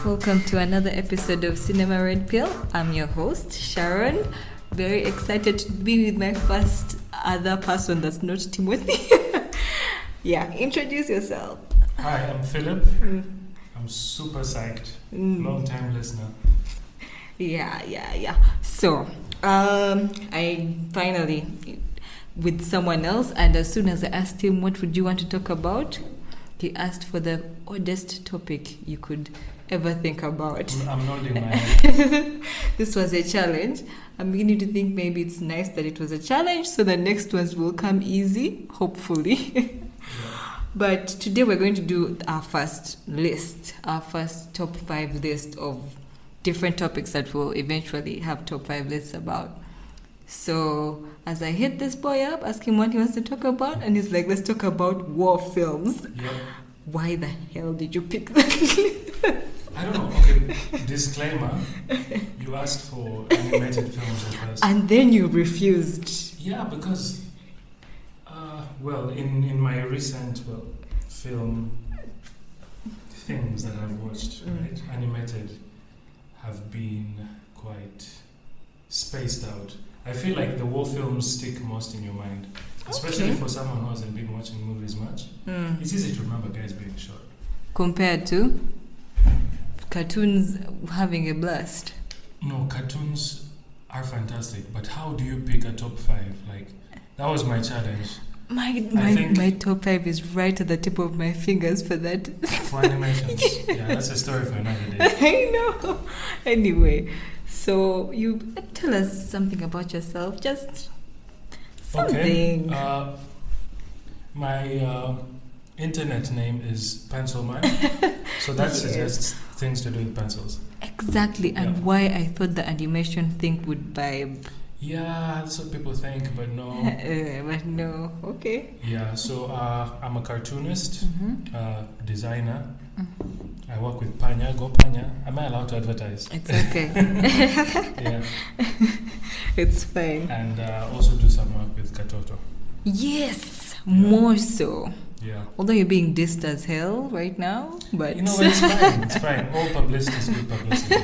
Welcome to another episode of Cinema Red Pill. I'm your host, Sharon. Very excited to be with my first other person that's not Timothy. Yeah, introduce yourself. Hi, I'm Philip. I'm super psyched. Long time listener. Yeah. So, I finally with someone else, and as soon as I asked him what would you want to talk about, he asked for the oddest topic you could ever think about. I'm nodding my head. This was a challenge. I'm beginning to think maybe it's nice that it was a challenge, so the next ones will come easy, hopefully. But today we're going to do our first top 5 list of different topics that we'll eventually have top 5 lists about. So as I hit this boy up, ask him what he wants to talk about, and he's like, let's talk about war films. Yep. Why the hell did you pick that list? I don't know. Okay, disclaimer. You asked for animated films at first. And then you refused. Yeah, because, in my recent, film things that I've watched, right, animated, have been quite spaced out. I feel like the war films stick most in your mind, especially for someone who hasn't been watching movies much. It's easy to remember guys being shot. Compared to cartoons having a blast. No, cartoons are fantastic, but how do you pick a top 5? Like, that was my challenge. My top 5 is right at the tip of my fingers for that. For animations. Yeah, that's a story for another day. I know. Anyway, so you tell us something about yourself. Just something. Okay. My internet name is Pencilman. So that suggests things to do with pencils. Exactly, and why I thought the animation thing would vibe. Yeah, that's what people think, but no. But no, okay. Yeah, so I'm a cartoonist, designer. I work with Panya. Go Panya. Am I allowed to advertise? It's okay. Yeah. It's fine. And also do some work with Katoto. Yes, more so. Yeah. Although you're being dissed as hell right now, but... You know what, it's fine. It's fine. All publicity is good publicity.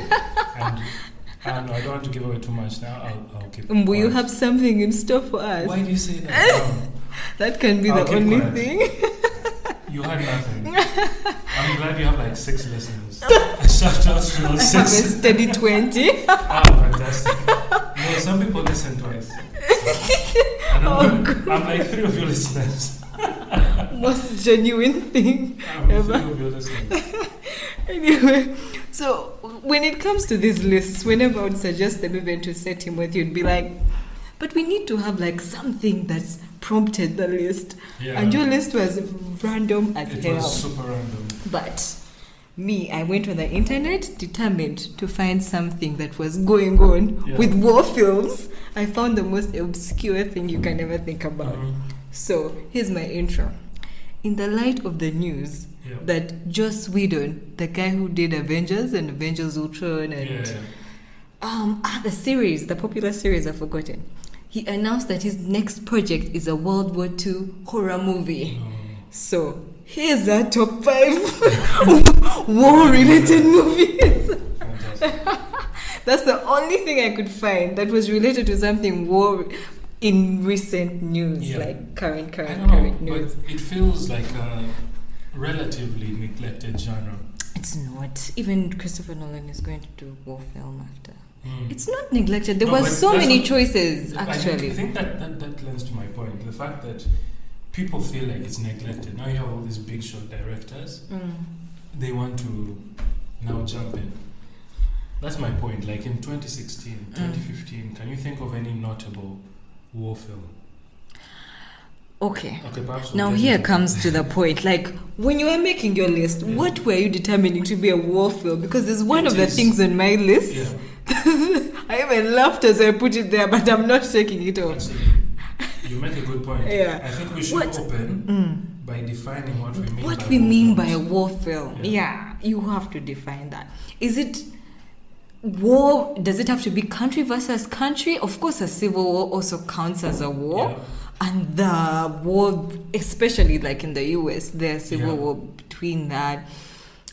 And I don't want to give away too much now. I'll keep Will quiet. You have something in store for us? Why do you say that? That can be the only thing. You had nothing. I'm glad you have like 6 listeners. I shout out to those 6. I have a steady 20. Fantastic. No, some people listen twice. I'm like 3 of your listeners. Most genuine thing ever. 3 of your listeners. Anyway, so when it comes to these lists, whenever I would suggest them even to set him with, you'd be like, but we need to have like something that's prompted the list. Yeah. And your list was random as hell. It was super random. But me, I went on the internet determined to find something that was going on with war films. I found the most obscure thing you can ever think about. So here's my intro. In the light of the news that Joss Whedon, the guy who did Avengers and Avengers Ultron and the popular series I've forgotten, he announced that his next project is a World War II horror movie. So here's our top 5 war-related movies. That's the only thing I could find that was related to something war in recent news, like current news. But it feels like a relatively neglected genre. It's not. Even Christopher Nolan is going to do war film after. It's not neglected. There was so many choices, actually. I think that lends to my point. The fact that people feel like it's neglected. Now you have all these big shot directors. They want to now jump in. That's my point. Like in 2016, 2015, can you think of any notable war film? Okay, perhaps now here comes to the point. Like, when you were making your list, what were you determining to be a war film? Because there's one of the things on my list. I even laughed as I put it there, but I'm not taking it off. Absolutely. You make a good point. I think we should open by defining what we mean by a war film. Yeah, you have to define that. Is it war? Does it have to be country versus country? Of course, a civil war also counts as a war. And the war, especially like in the US, there's civil war between that.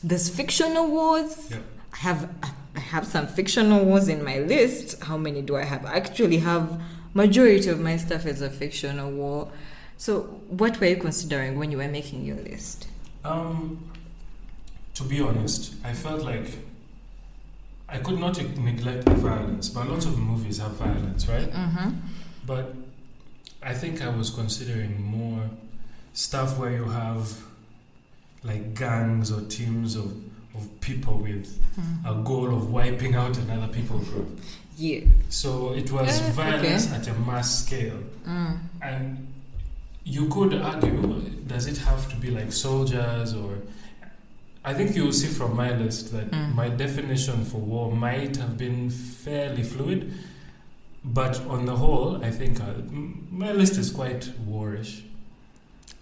There's fictional wars. I have some fictional ones in my list. How many do I have? I actually have majority of my stuff is a fictional war. So what were you considering when you were making your list? To be honest, I felt like I could not neglect the violence, but lots of movies have violence, right? Mm-hmm. But I think I was considering more stuff where you have like gangs or teams of people with a goal of wiping out another people group. Yeah. So it was violence at a mass scale. And you could argue, does it have to be like soldiers or... I think you'll see from my list that my definition for war might have been fairly fluid, but on the whole, I think my list is quite warish.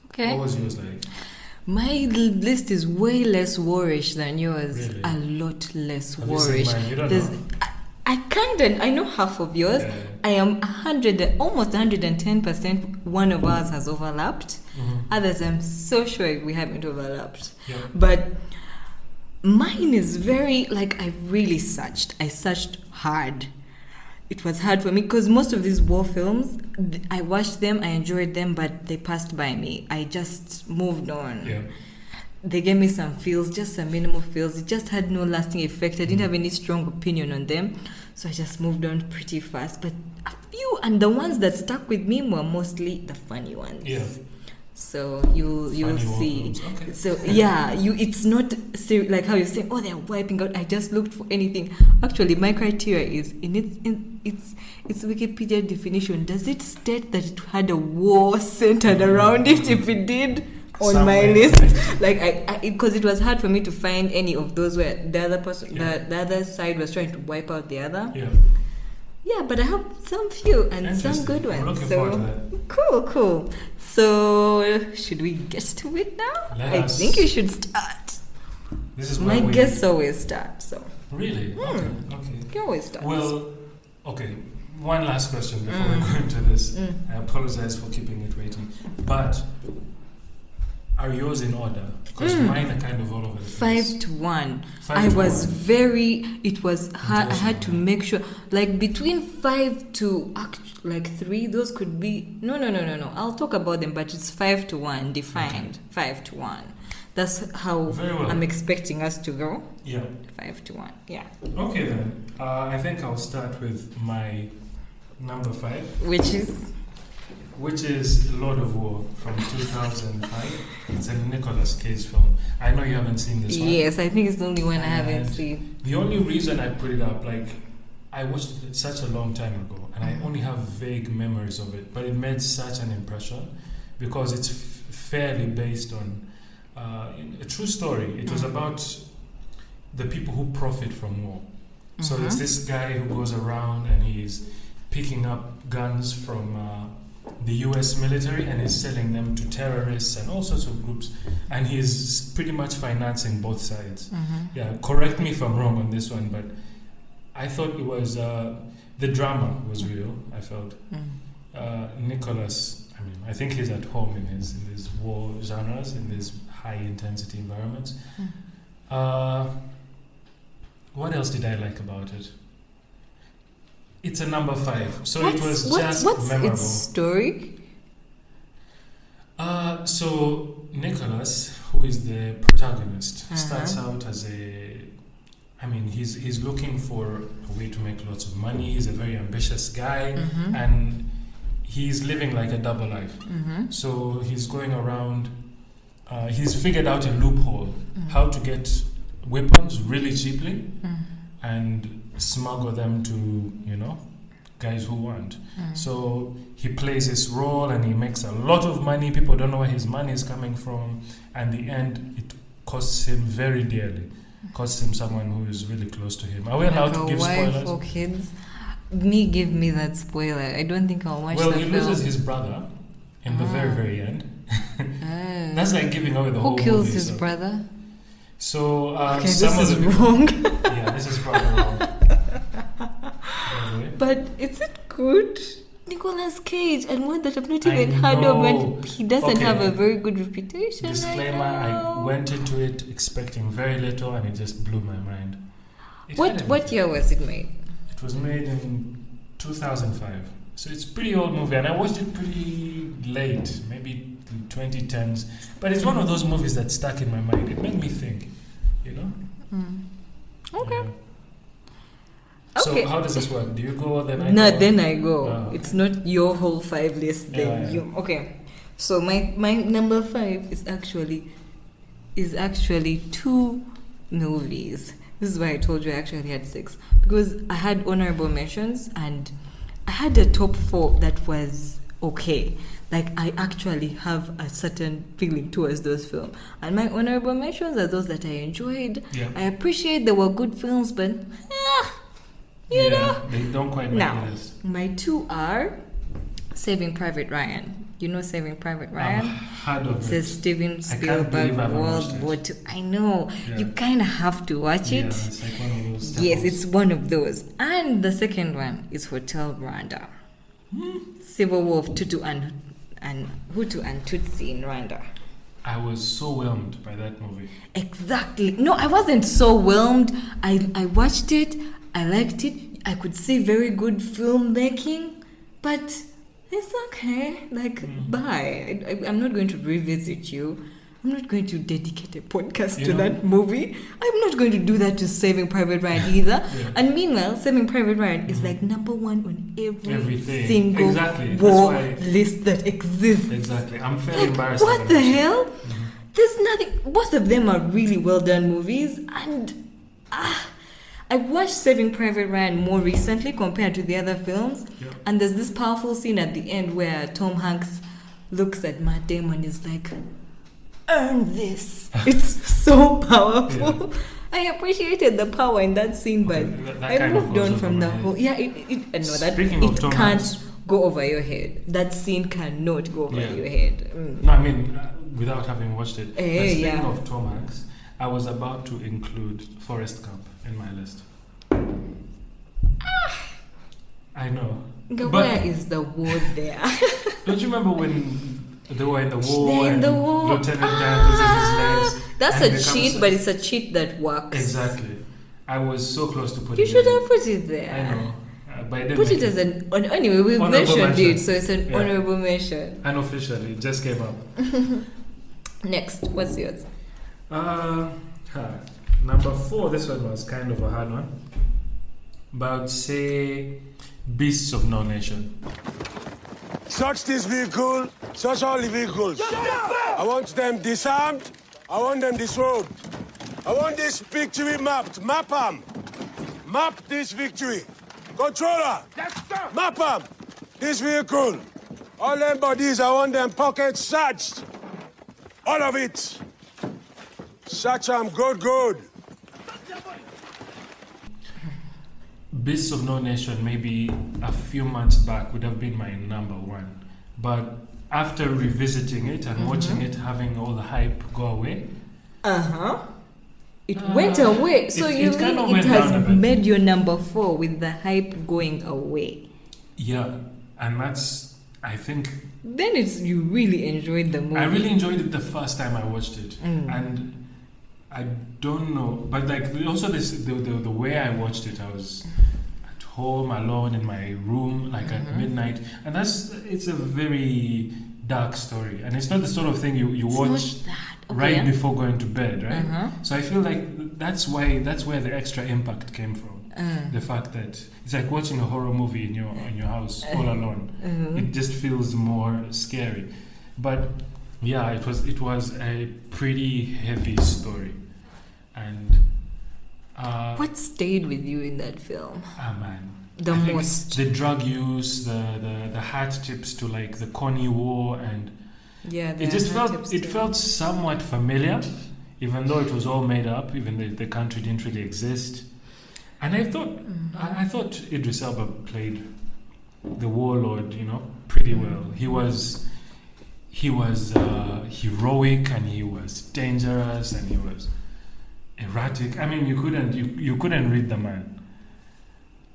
Okay. What was yours like? My list is way less warish than yours. Really? A lot less Have you seen warish. mine? You don't know. I know half of yours. Yeah. I am almost 110%. One of ours has overlapped. Others, I'm so sure we haven't overlapped. Yeah. But mine is very, like, I really searched. I searched hard. It was hard for me because most of these war films, I watched them, I enjoyed them, but they passed by me. I just moved on. Yeah. They gave me some feels, just some minimal feels. It just had no lasting effect. I didn't have any strong opinion on them. So I just moved on pretty fast. But a few, and the ones that stuck with me were mostly the funny ones. Yeah. So you'll see. Okay. So yeah, it's not like how you're saying, oh, they're wiping out. I just looked for anything. Actually, my criteria is in its Wikipedia definition. Does it state that it had a war centered around it? If it did, on Somewhere. my list, like because it was hard for me to find any of those where the other person, the other side was trying to wipe out the other. Yeah. Yeah, but I have some few and some good I'm ones. looking So forward to that. cool. So should we get to it now? Let I us. think you should start. This is My where we... guests always start, so Really? Okay. you always start. Well, okay. One last question before we go into this. I apologize for keeping it waiting. But are yours in order? Because mine are kind of all over the place. 5-1. 5 I to was 1. it was hard. I had to make sure, like between 5 to like 3, those could be, no. I'll talk about them, but it's 5-1, defined. 5-1. That's how Very well. I'm expecting us to go. Yeah. 5-1, yeah. Okay then. I think I'll start with my number 5. Which is Lord of War from 2005. It's a Nicolas Cage film. I know you haven't seen this one. Yes, I think it's the only one I haven't And seen. The only reason I put it up, like, I watched it such a long time ago, and I only have vague memories of it, but it made such an impression because it's fairly based on a true story. It was about the people who profit from war. So it's this guy who goes around and he's picking up guns from the US military and is selling them to terrorists and all sorts of groups, and he's pretty much financing both sides. Yeah, correct me if I'm wrong on this one, but I thought it was the drama was real. I felt Nicholas, I mean, I think he's at home in his war genres, in these high intensity environments. What else did I like about it? It's a number 5, so it was just what's memorable. its story? So Nicholas, who is the protagonist, starts out as he's looking for a way to make lots of money. He's a very ambitious guy, and he's living like a double life. So he's going around. He's figured out a loophole how to get weapons really cheaply and smuggle them to, guys who want. So he plays this role and he makes a lot of money. People don't know where his money is coming from. And in the end, it costs him very dearly. Costs him someone who is really close to him. Are we allowed to give spoilers? Wife or kids? Give me that spoiler. I don't think I'll watch Well, the he film. loses his brother in the very, very end. That's like giving away the whole Who kills movie, his brother? So Okay, some this of is the wrong. yeah, this is probably wrong. Anyway. But is it good? Nicolas Cage, and one that I've not I even heard of, know. and he doesn't Okay. have a very good reputation. Disclaimer, I went into it expecting very little and it just blew my mind. What year was it made? It was made in 2005. So it's a pretty old movie, and I watched it pretty late, maybe 2010s. But it's one of those movies that stuck in my mind. It made me think, you know? Okay. Yeah. So Okay. how does this work? Do you go then I No, go? then I go. Okay. It's not your whole 5 list. Then Yeah. you. Okay. So my number 5 is actually 2 movies. This is why I told you I actually had 6, because I had honorable mentions and I had a top 4 that was okay. Like, I actually have a certain feeling towards those films. And my honorable mentions are those that I enjoyed. Yeah. I appreciate they were good films, but you know. They don't quite make Now, the list. my 2 are Saving Private Ryan. You know Saving Private Ryan? I've heard of It's it. a Steven I can't Spielberg believe I haven't watched World it. War II. I know. Yeah. You kind of have to watch Yeah, it. it's like one of those Yes, staples. it's one of those. And the second one is Hotel Rwanda. Civil War of Hutu and Tutsi in Rwanda. I was so whelmed by that movie. Exactly. No, I wasn't so whelmed. I watched it. I liked it. I could see very good filmmaking, but it's okay. Like, bye. I'm not going to revisit you. I'm not going to dedicate a podcast You to know- that movie. I'm not going to do that to Saving Private Ryan either. Yeah. And meanwhile, Saving Private Ryan is like number 1 on every Everything. single Exactly. That's war why- list that exists. Exactly. I'm fairly Like, embarrassed. what about the it. hell? There's nothing. Both of them are really well done movies, and I watched Saving Private Ryan more recently compared to the other films. Yeah. And there's this powerful scene at the end where Tom Hanks looks at Matt Damon and is like, "Earn this." It's so powerful. Yeah. I appreciated the power in that scene, but Okay, that I kind of moved goes on over from my the head. whole. Yeah, no, that Speaking of it Tom can't Hanks. go over your head. That scene cannot go over Yeah. your head. No, I mean, without having watched it. But speaking yeah. of Tom Hanks, I was about to include Forrest Gump in my list. I know. Where is the war there? Don't you remember when they were in the war They're in and the war. Lieutenant Dan was in his legs? That's and a it becomes cheat, but it's a cheat that works. Exactly. I was so close to putting You it should in. have put it there. I know. But I didn't Put make it as anyway, we've Honorable mentioned mention. it, so it's an Yeah. honorable mention. Unofficially, it just came up. Next, what's yours? Number 4, this one was kind of a hard one. But say Beasts of No Nation. Search this vehicle, search all the vehicles. I want them disarmed, I want them disrobed. I want this victory mapped, map them. Map this victory. Controller, map them. This vehicle. All them bodies, I want them pockets searched. All of it. Search them good. Beasts of No Nation, maybe a few months back, would have been my number 1. But after revisiting it and watching it, having all the hype go away, It went away. So it you kind of mean it went down a has bit. made your number 4 with the hype going away? yeah, and that's, I think, Then you really enjoyed the movie. I really enjoyed it the first time I watched it, and I don't know, but like also the way I watched it, I was at home alone in my room, like at midnight, and it's a very dark story, and it's not the sort of thing you It's watch not that. Okay, right yeah. before going to bed, right? So I feel like that's where the extra impact came from. The fact that it's like watching a horror movie in your house all alone. It just feels more scary. But yeah, it was a pretty heavy story, and What stayed with you in that film? man, The I think most. the drug use, the hat tips to like the Connie War, and Yeah, it just felt somewhat familiar, even though it was all made up, even though the country didn't really exist. And I thought I thought Idris Elba played the warlord, pretty well. He was heroic, and he was dangerous, and he was erratic. I mean, you couldn't read the man.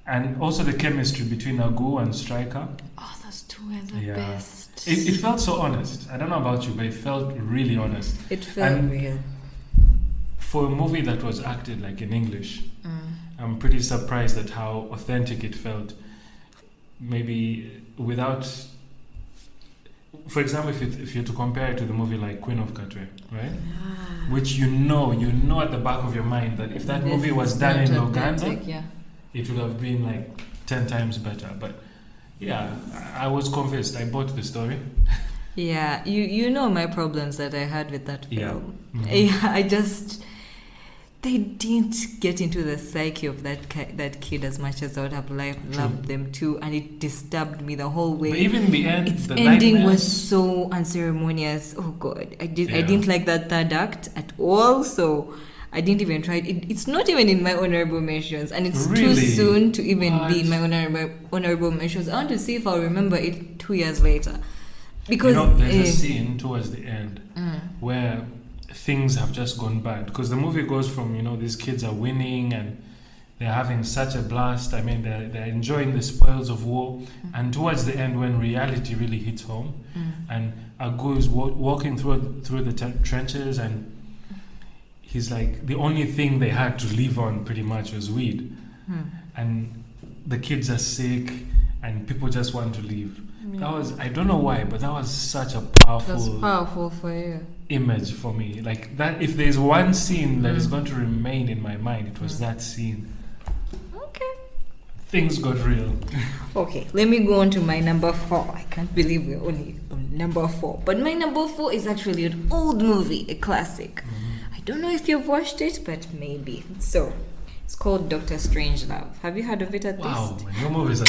And also the chemistry between Agu and Stryker. Oh, those two are the Yeah. best. It felt so honest. I don't know about you, but it felt really honest. It felt and real. For a movie that was acted like in English, I'm pretty surprised at how authentic it felt. Maybe without, for example, if you're to compare it to the movie like Queen of Katwe, right? Which you know at the back of your mind that if that movie was done in Uganda, it would have been like 10 times better. But yeah, I was convinced. I bought the story. Yeah, you know my problems that I had with that film. Mm-hmm. Yeah, they didn't get into the psyche of that kid as much as I would have loved them to, and it disturbed me the whole way. But even the end, its the ending was so unceremonious. Oh God, I didn't like that third act at all. So I didn't even try it. It's not even in my honorable mentions, and it's too soon to even be in my honorable mentions. I want to see if I'll remember it 2 years later. Because there's a scene towards the end where things have just gone bad, because the movie goes from these kids are winning and they're having such a blast. I mean, they're enjoying the spoils of war, and towards the end, when reality really hits home, and Agu is walking through the trenches, and he's like, the only thing they had to live on pretty much was weed, and the kids are sick, and people just want to leave. That was, I don't know why, but that was such a powerful for you. Image for me. Like that, if there's one scene that is going to remain in my mind, it was that scene. Okay. Things got real. Okay, let me go on to my number 4. I can't believe we're only on number 4. But my number 4 is actually an old movie, a classic. I don't know if you've watched it, but maybe. So, it's called Dr. Strangelove. Have you heard of it at least? Wow, your movies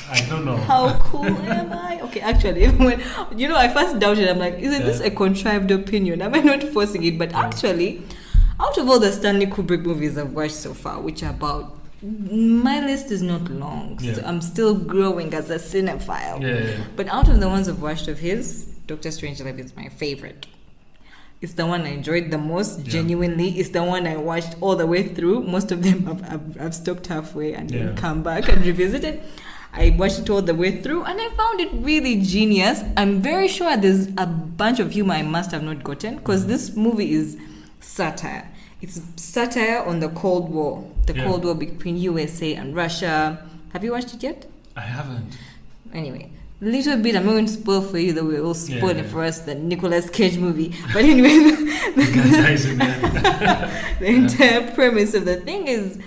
I don't know. How cool am I? Okay, actually, when I first doubted, I'm like, isn't this a contrived opinion? Am I not forcing it? But actually, out of all the Stanley Kubrick movies I've watched so far, which are about, my list is not long. So I'm still growing as a cinephile. Yeah. But out of the ones I've watched of his, Dr. Strangelove is my favorite. It's the one I enjoyed the most, genuinely. It's the one I watched all the way through. Most of them I've stopped halfway and then come back and revisited. I watched it all the way through, and I found it really genius. I'm very sure there's a bunch of humor I must have not gotten, because this movie is satire. It's satire on the Cold War. Cold War between USA and Russia. Have you watched it yet? I haven't. Anyway. Little bit, I'm not going to spoil for you, though we will spoil it for us, the Nicolas Cage movie. But anyway, the entire premise of the thing is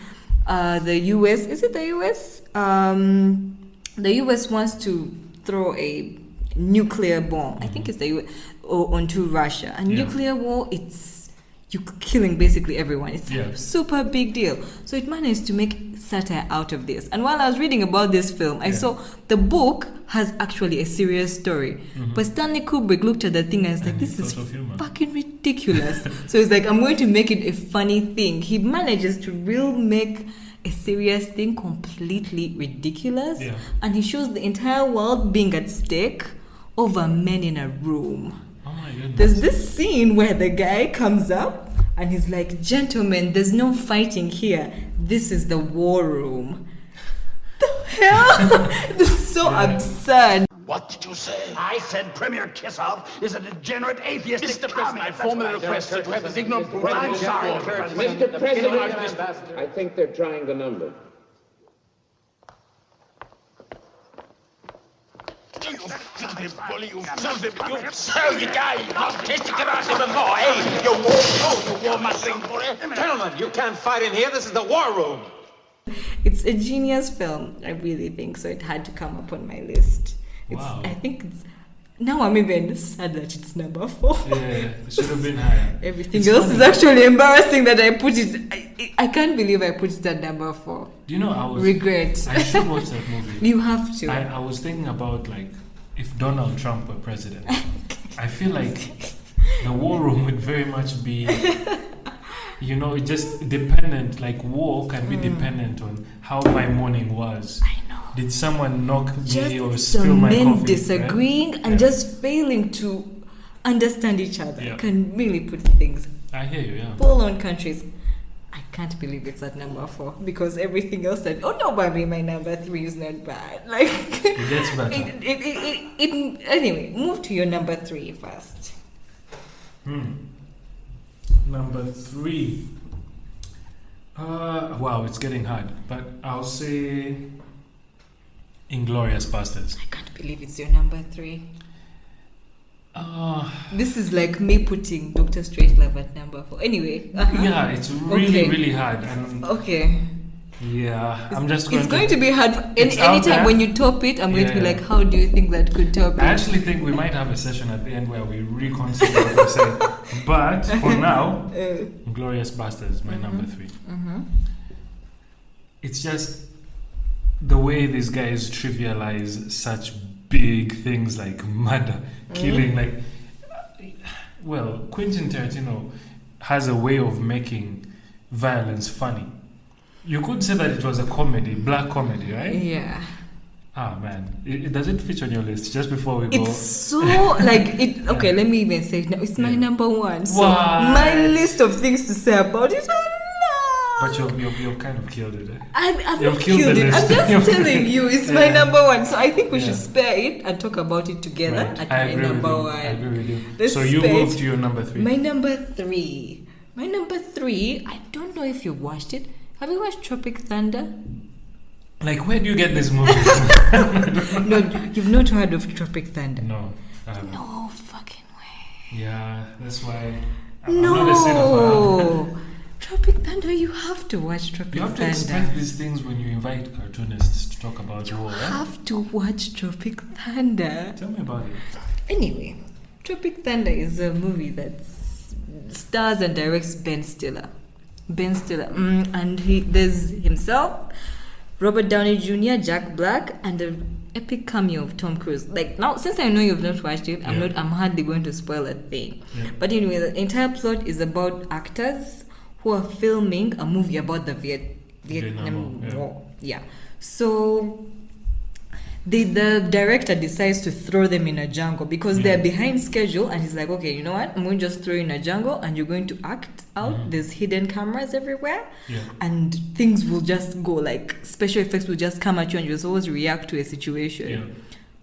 the US, is it the US? The US wants to throw a nuclear bomb, I think it's the US, onto Russia. And nuclear war, you're killing basically everyone. It's a super big deal. So it managed to make satire out of this. And while I was reading about this film, I saw the book has actually a serious story. But Stanley Kubrick looked at the thing and was like, this is fucking ridiculous. So he's like, I'm going to make it a funny thing. He manages to make a serious thing completely ridiculous. And he shows the entire world being at stake over men in a room. There's this scene where the guy comes up and he's like, gentlemen, there's no fighting here. This is the war room. The hell? This is so absurd. What did you say? I said Premier Kissoff is a degenerate atheistic Mr. President, I formally request that you have the signal. I'm sorry. Mr. President, I think they're trying the number. You filthy bully, you filthy, you serve the guy, you autistic about before, hey, you war mustang bully. Gentlemen, you can't fight in here. This is the war room. It's a genius film, I really think, so it had to come up on my list. I think now I'm even sad that it's number 4. Yeah, it should have been higher. Everything else is actually embarrassing that I put it. I can't believe I put it at number 4. Do you know regret? I should watch that movie. You have to. I was thinking about, like, if Donald Trump were president. I feel like the war room would very much be, just dependent. Like, war can be dependent on how my morning was. I know. Did someone knock just me or spill my coffee? Men disagreeing and just failing to understand each other can really put things. I hear you. Yeah. Full-on countries. I can't believe it's at number 4 because everything else said, probably my number 3 is not bad. Like it gets better. Anyway, move to your number 3 first. Number 3. Wow, it's getting hard. But I'll say Inglorious Bastards. I can't believe it's your number 3. This is like me putting Dr. Strangelove at number 4. Anyway. Yeah, it's really, really hard. And okay. Yeah, I'm just going It's going to be hard. Anytime when you top it, I'm going to be like, how do you think that could top it? I actually think we might have a session at the end where we reconsider what we say. But for now, Glorious Bastards, my number 3. It's just the way these guys trivialize such big things like murder, killing, like... Well, Quentin Tarantino has a way of making violence funny. You could say that it was a comedy, black comedy, right? Yeah. Ah, man. Does it feature on your list? Just before we go... It's so, like, it. Okay, let me even say it now. It's my number 1. So my list of things to say about it are But you've kind of killed it, eh? I've not killed it. I'm just telling you, it's my number 1. So I think we should spare it and talk about it together at my number 1. I agree with you. So you move to your number 3. My number 3. My number 3, I don't know if you've watched it. Have you watched Tropic Thunder? Like, where do you get this movie? No, you've not heard of Tropic Thunder. No, I haven't. No fucking way. Yeah, that's why I'm not a cinephile. Tropic Thunder, you have to watch Tropic Thunder. You have to expect these things when you invite cartoonists to talk about war, right? You have to watch Tropic Thunder. Tell me about it. Anyway, Tropic Thunder is a movie that stars and directs Ben Stiller. And there's himself, Robert Downey Jr., Jack Black, and an epic cameo of Tom Cruise. Like, now, since I know you've not watched it, I'm hardly going to spoil a thing. Yeah. But anyway, the entire plot is about actors who are filming a movie about the Vietnam War. Yeah. So the director decides to throw them in a jungle because they're behind schedule, and he's like, okay, you know what? I'm going to just throw you in a jungle and you're going to act out. There's hidden cameras everywhere, and things will just go, like special effects will just come at you, and you'll always react to a situation. Yeah.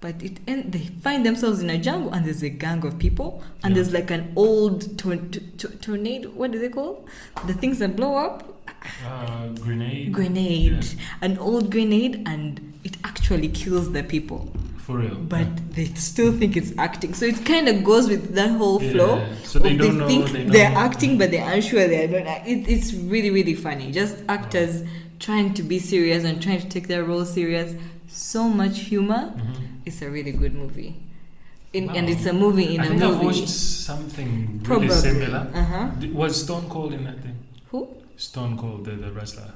But they find themselves in a jungle, and there's a gang of people, and there's like an old tornado. What do they call the things that blow up? Grenade. An old grenade, and it actually kills the people. For real. But they still think it's acting. So it kind of goes with that whole flow. So they don't know. Think they're acting, but they're unsure they're not. It's really, really funny. Just actors trying to be serious and trying to take their role serious. So much humor. It's a really good movie. And it's a movie in a movie. I watched something really similar. Was Stone Cold in that thing? Who? Stone Cold, the wrestler.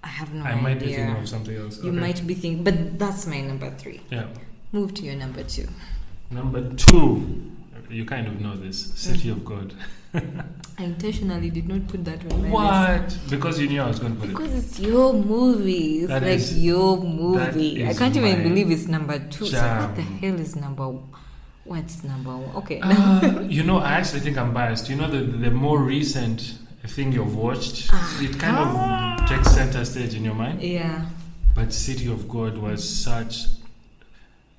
I have no idea. I might be thinking of something else. You might be thinking, but that's my number 3. Yeah. Move to your number 2. Number 2, you kind of know this, City of God. I intentionally did not put that on my list. Because you knew I was going to put it. Because it's your movie. It's your movie. I can't even believe it's number 2. So what the hell is number 1? What's number 1? Okay. I actually think I'm biased. You know, the more recent thing you've watched, it kind of takes center stage in your mind. Yeah. But City of God was such...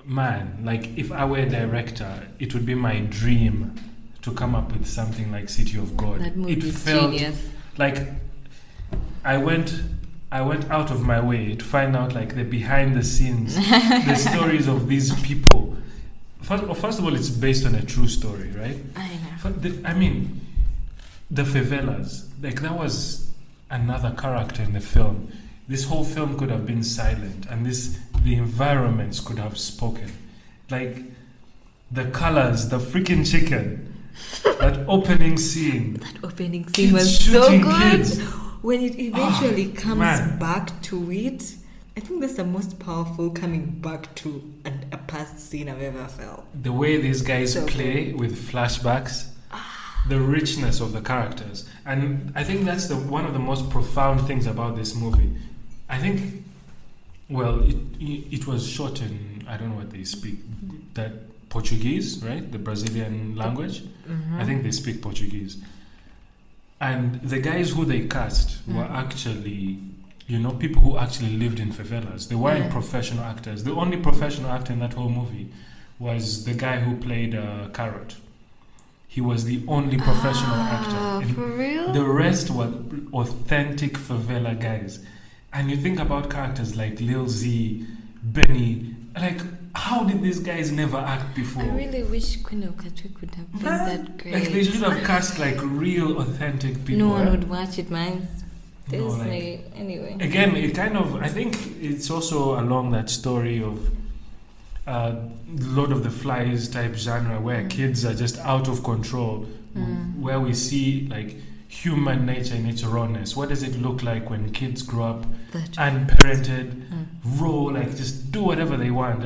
Man, like, if I were a director, it would be my dream to come up with something like City of God. That movie is genius. Like, I went out of my way to find out, like, the behind the scenes, the stories of these people. First of all, it's based on a true story, right? I mean, the favelas, like, that was another character in the film. This whole film could have been silent, and the environments could have spoken. Like, the colors, the freaking chicken, that opening scene. That opening scene was so good. Kids. When it eventually comes back to it, I think that's the most powerful coming back to a past scene I've ever felt. The way these guys play with flashbacks, the richness of the characters. And I think that's one of the most profound things about this movie. I think, well, it was shot in, I don't know what they speak, that Portuguese, right? The Brazilian language. I think they speak Portuguese. And the guys who they cast were actually, people who actually lived in favelas. They weren't professional actors. The only professional actor in that whole movie was the guy who played Carrot. he was the only professional actor. For real? The rest were authentic favela guys. And you think about characters like Lil Z, Benny, like, how did these guys never act before? I really wish Queen of Katwe could have been that great. Like, they should have cast like real authentic people. No one would watch it, man. No, Disney, anyway. Again, it kind of, I think it's also along that story of Lord of the Flies type genre where kids are just out of control, where we see like human nature in its rawness. What does it look like when kids grow up unparented, raw, like just do whatever they want?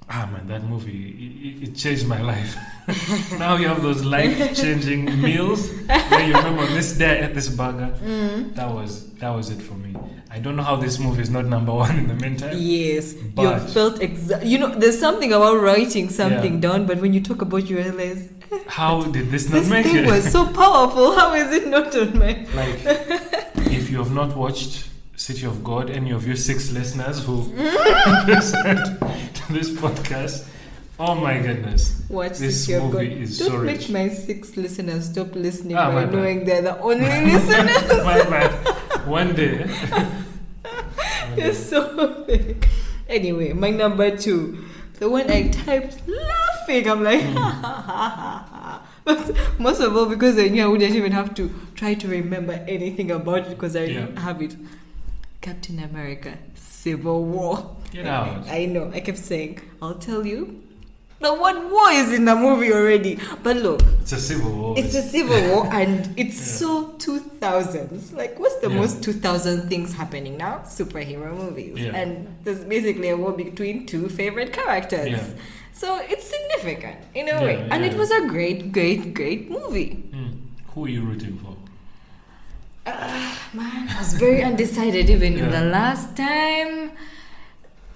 Ah man, that movie, it changed my life. Now you have those life-changing meals where you remember this day I ate this burger. That was it for me. I don't know how this movie is not number one in the meantime. Yes, but you felt there's something about writing something down, but when you talk about, you realize, how did this not this make thing it? was so powerful. How is it not on my? Like, if you have not watched City of God, any of you 6 listeners who listen to this podcast, oh my goodness, Watch this City of movie God. is Don't so make rich. my 6 listeners stop listening my by bad. knowing they're the only listeners. My bad. One day. You're so big. Anyway, my number 2, the one I typed laughing. I'm like, But most of all because I knew I wouldn't even have to try to remember anything about it because I didn't have it. Captain America, Civil War. Get out. I know. I kept saying, I'll tell you. The word war is in the movie already. But look, It's a civil war. it's a civil war and it's so 2000s. Like, what's the most 2000 things happening now? Superhero movies. Yeah. And there's basically a war between 2 favorite characters. Yeah. So it's significant in a way. And it was a great, great, great movie. Who are you rooting for? Man, I was very undecided even in the last time.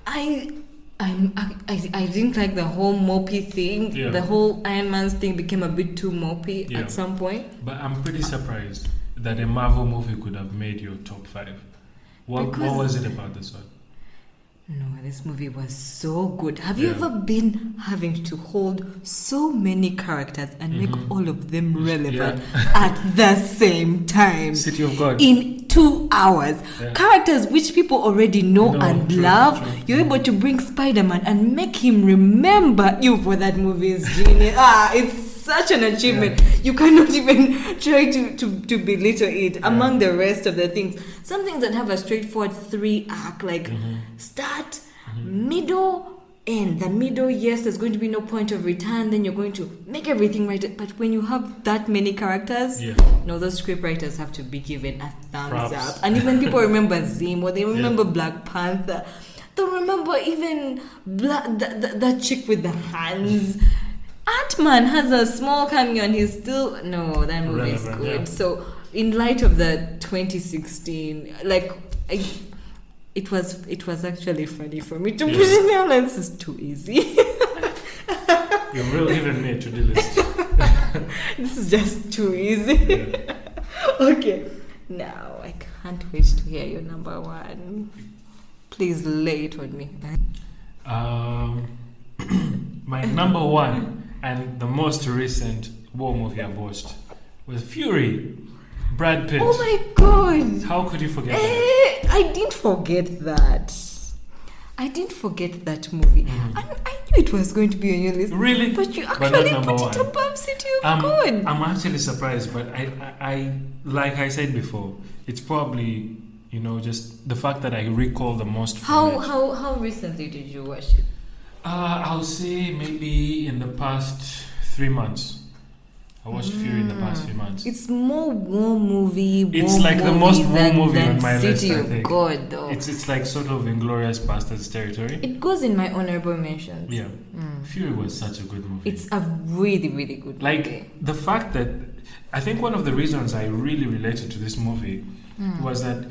I didn't like the whole mopey thing. Yeah. The whole Iron Man's thing became a bit too mopey at some point. But I'm pretty surprised that a Marvel movie could have made your top 5. What was it about this one? No, this movie was so good. Have you ever been having to hold so many characters and make all of them relevant at the same time? City of God. In 2 hours. Yeah. Characters which people already know and love. True. You're able to bring Spider-Man and make him remember you for that movie is genius. It's such an achievement. You cannot even try to belittle it among the rest of the things. Some things that have a straightforward 3-act, like start, middle, end. The middle, yes, there's going to be no point of return, then you're going to make everything right. But when you have that many characters, those script writers have to be given a thumbs up. And even people remember Zim, or they remember Black Panther. They'll remember even that chick with the hands. Ant-Man has a small cameo and he's still... No, that movie is good. Yeah. So, in light of the 2016, like, it was actually funny for me to put it down. This is too easy. You're real giving me a to-do list. This is just too easy. Okay. Now, I can't wait to hear your number 1. Please lay it on me. My number 1 and the most recent war movie I've watched was Fury. Brad Pitt. Oh my god! How could you forget that? I didn't forget that. I didn't forget that movie. And I knew it was going to be on your list. Really? But you actually put it above City of God. I'm actually surprised, but I like I said before, it's probably, just the fact that I recall the most from it. How recently did you watch it? I'll say maybe in the past 3 months. I watched Fury in the past 3 months. It's more war movie. It's like the most war movie on my list, City I of think. God, though. It's like sort of Inglourious Basterds territory. It goes in my honorable mentions. Yeah. Fury was such a good movie. It's a really, really good movie. Like, the fact that... I think one of the reasons I really related to this movie was that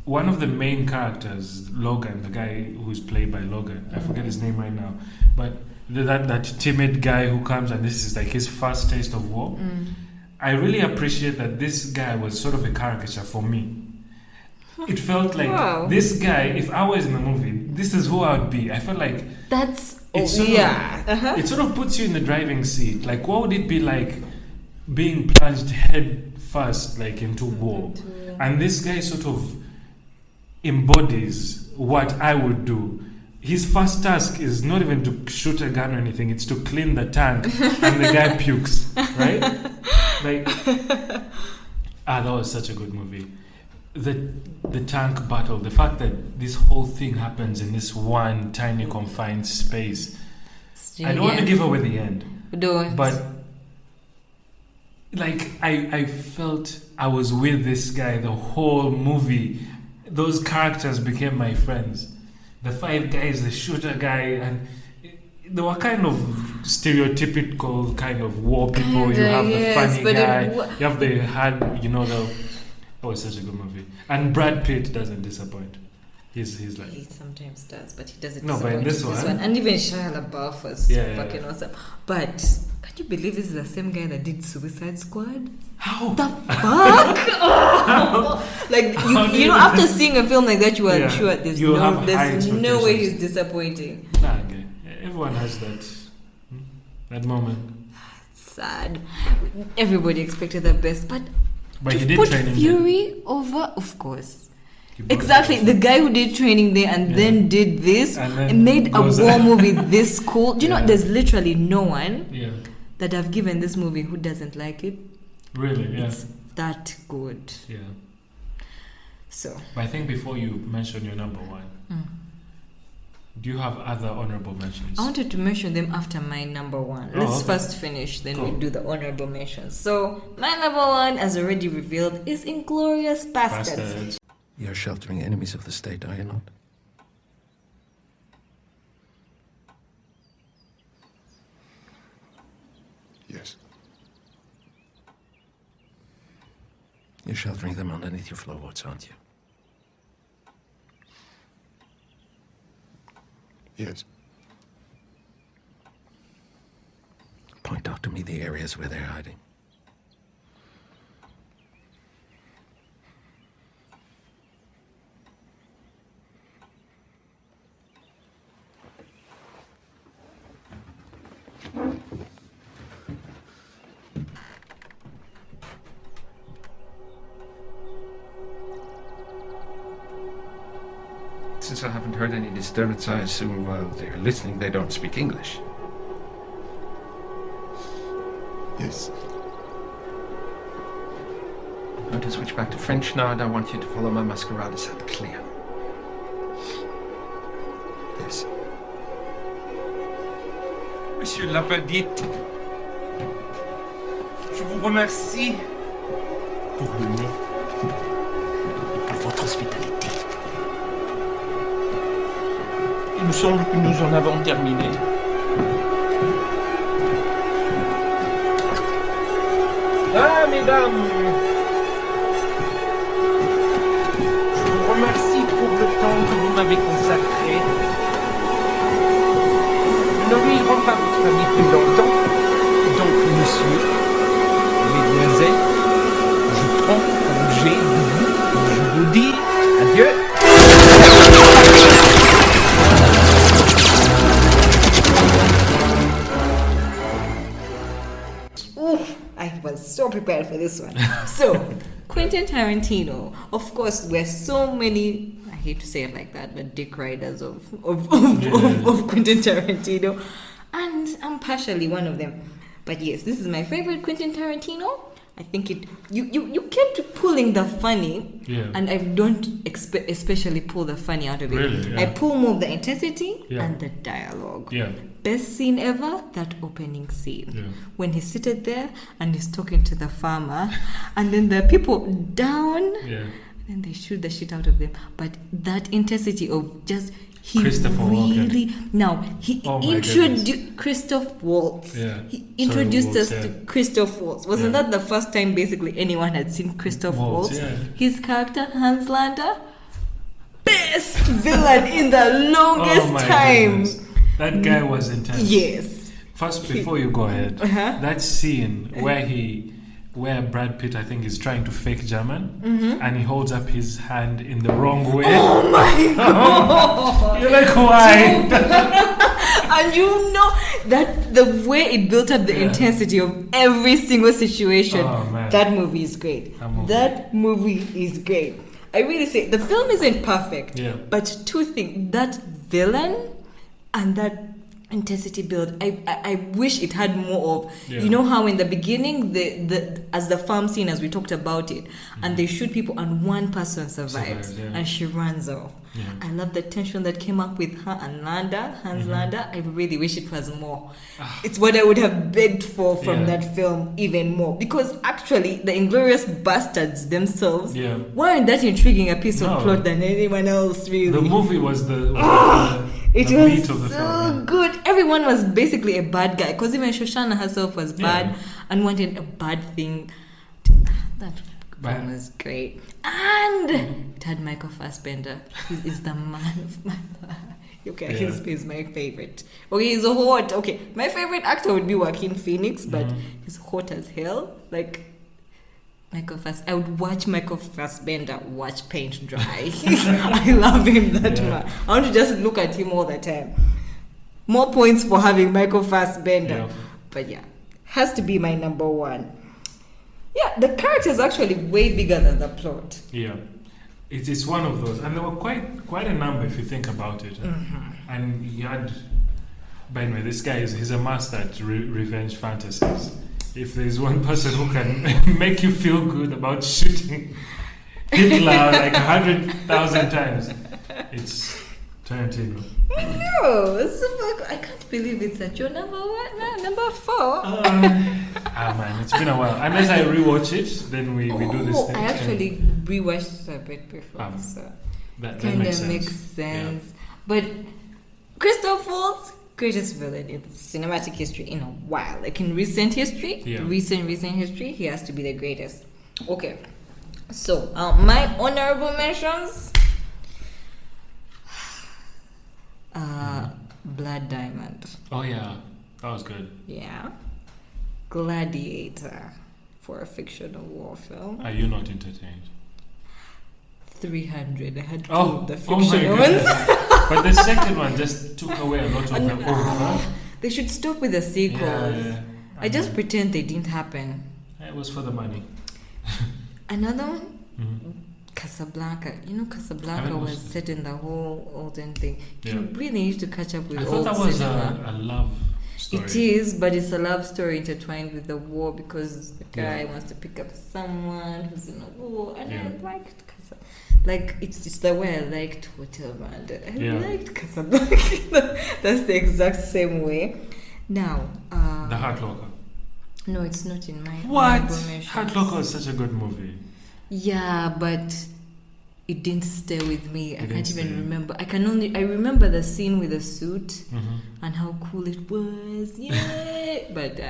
one of the main characters, Logan, the guy who's played by Logan, I forget his name right now, but that timid guy who comes and this is like his first taste of war. I really appreciate that this guy was sort of a caricature for me. It felt like this guy, if I was in the movie, this is who I would be. I felt like that's it sort yeah. it sort of puts you in the driving seat. Like, what would it be like being plunged head first, like into war? And this guy sort of embodies what I would do. His first task is not even to shoot a gun or anything; it's to clean the tank, and the guy pukes. Right? Like, that was such a good movie. The tank battle, the fact that this whole thing happens in this one tiny confined space. I don't want to give away the end. Don't. But like I felt I was with this guy the whole movie. Those characters became my friends. The 5 guys, the shooter guy, and they were kind of stereotypical kind of war people. You have the funny guy, you have the hard, that was such a good movie. And Brad Pitt doesn't disappoint. He's like, he sometimes does, but he doesn't. No, but in this one, and even Shia LaBeouf was fucking awesome. But can you believe this is the same guy that did Suicide Squad? How the fuck? Like after seeing a film like that, you are sure there's no way he's disappointing. Nah, okay. Everyone has that moment. Sad. Everybody expected the best, but he did put Training Fury Day. over, of course. Exactly, the guy who did Training Day and then did this and made a war movie this cool. Do you know there's literally no one that I've given this movie who doesn't like it. Really? Yeah. It's that good. Yeah. So. But I think before you mention your number one, do you have other honorable mentions? I wanted to mention them after my number one. Let's first finish, then we do the honorable mentions. So, my number one, as already revealed, is Inglourious Bastards. You're sheltering enemies of the state, are you not? Yes. You're sheltering them underneath your floorboards, aren't you? Yes. Point out to me the areas where they're hiding. Since I haven't heard any disturbance, I assume while they're listening they don't speak English. Yes. I'm going to switch back to French now, and I want you to follow my masquerade set clear. Yes. Monsieur Lapidite, je vous remercie pour le nez et pour votre hospitalité. Il me semble que nous en avons terminé. Ah, mesdames, je vous remercie pour le temps que vous m'avez consacré. Je ne lui rends pas votre famille plus longtemps. Donc, monsieur, mesdemoiselles, je prends congé de vous. Je vous dis adieu. I was so prepared for this one. So, Quentin Tarantino. Of course, we're so many, I hate to say it like that, but dick riders of Quentin Tarantino. And I'm partially one of them. But yes, this is my favorite Quentin Tarantino. I think you kept pulling the funny, and I don't especially pull the funny out of it. Really? I pull more of the intensity and the dialogue. Yeah. Best scene ever, that opening scene. When he's seated there and he's talking to the farmer, and then the people down, and they shoot the shit out of them. But that intensity of just... Christopher Walken. Now, he introduced Christoph Waltz. He introduced us to Christoph Waltz. Wasn't that the first time basically anyone had seen Christoph Waltz? His character, Hans Lander, best villain in the longest time. Goodness. That guy was intense. Yes. First, before you go ahead, that scene where Brad Pitt, I think, is trying to fake German, and he holds up his hand in the wrong way. Oh my god! You're like, why? And you know that the way it built up the intensity of every single situation, that movie is great. That movie is great. I really say the film isn't perfect, but two things: that villain and that intensity build. I wish it had more of. You know how in the beginning, the as the farm scene, as we talked about it, and they shoot people and one person survives and she runs off. I love the tension that came up with her and Hans Landa. I really wish it was more. It's what I would have begged for from that film even more, because actually the Inglourious Bastards themselves weren't that intriguing a piece of plot than anyone else really. The movie was the it the was meat of the so film. good. Everyone was basically a bad guy, because even Shoshana herself was bad and wanted a bad thing. That film was great. And it had Michael Fassbender. He is the man of my life. Okay, he's my favorite. Okay, he's a hot. Okay, my favorite actor would be Joaquin Phoenix, but he's hot as hell. Like Michael I would watch Michael Fassbender watch paint dry. I love him that much. I want to just look at him all the time. More points for having Michael Fassbender. But has to be my number one. Yeah, the character is actually way bigger than the plot. Yeah, it's one of those, and there were quite a number if you think about it. And he had, by the way, this guy he's a master at revenge fantasies. If there's one person who can make you feel good about shooting Hitler like 100,000 times, it's Tarantino. No, I can't believe it's at your number one, number 4. Man, it's been a while. Unless I rewatch it, then we do this thing. I actually rewatched it a bit before, so that kind of makes sense. Yeah. But Christoph Waltz, greatest villain in cinematic history in a while. Like in recent history, recent history, he has to be the greatest. Okay, so my honorable mentions. Blood Diamond. Oh yeah, that was good. Yeah. Gladiator, for a fictional war film. Are you not entertained? 300. I had two of the fictional ones. But the second one just took away a lot of the They should stop with the sequels. I just pretend they didn't happen. It was for the money. Another one? Casablanca. You know, Casablanca was set in the whole olden thing. You really need to catch up with old I thought that was cinema. a love story. It is, but it's a love story intertwined with the war, because the guy wants to pick up someone who's in a war, and I liked Casablanca. Like, it's the way I liked Hotel Rwanda. I liked Casablanca. That's the exact same way. Now, The Hurt Locker. No, it's not in my information. Hurt Locker is such a good movie. Yeah, but it didn't stay with me. I can't even remember. I remember the scene with the suit and how cool it was. Yeah, but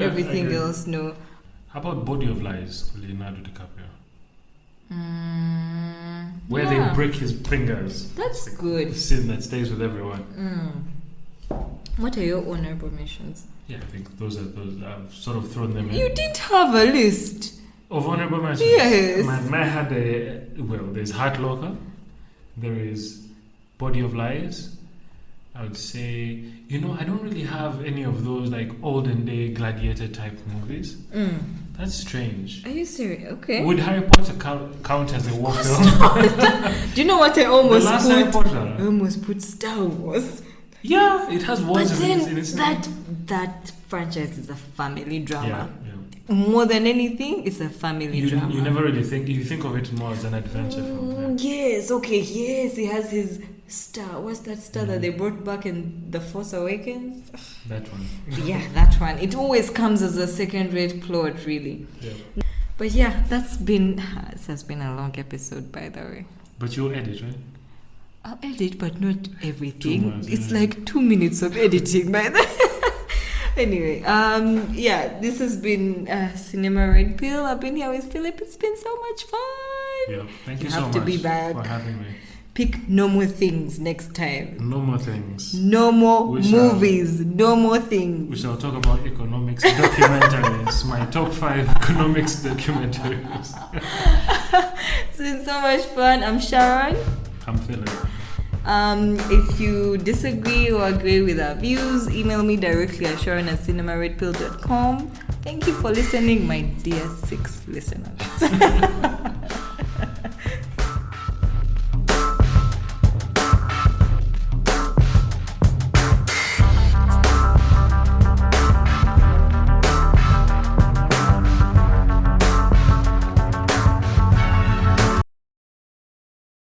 everything else, no. How about Body of Lies with Leonardo DiCaprio? Where they break his fingers. That's good. The scene that stays with everyone. What are your honorable mentions? Yeah, I think those. I've sort of thrown them in. You didn't have a list of honorable mentions. Yes. I had there's Hurt Locker, there is Body of Lies. I would say, I don't really have any of those like olden day gladiator type movies. That's strange. Are you serious? Okay. Would Harry Potter count as a war film? Do you know what I almost put? Harry Potter. I almost put Star Wars. Yeah, it has wars. But then that franchise is a family drama. Yeah. More than anything, it's a family drama. You never really think. You think of it more as an adventure film. Yes. Okay. Yes, he has his star. What's that star that they brought back in The Force Awakens? That one. Yeah, that one. It always comes as a second-rate plot, really. Yeah. But yeah, this has been a long episode, by the way. But you'll edit, right? I'll edit, but not everything. It's like 2 minutes of editing, by the way. Anyway, this has been Cinema Red Pill. I've been here with Philip. It's been so much fun. Yeah, thank you so much. You have to be back for having me. Pick no more things next time. No more things. No more movies. No more things. We shall talk about economics documentaries. My top 5 economics documentaries. It's been so much fun. I'm Sharon. I'm Philip. If you disagree or agree with our views, email me directly at sharon@cinemaredpill.com. Thank you for listening, my dear 6 listeners.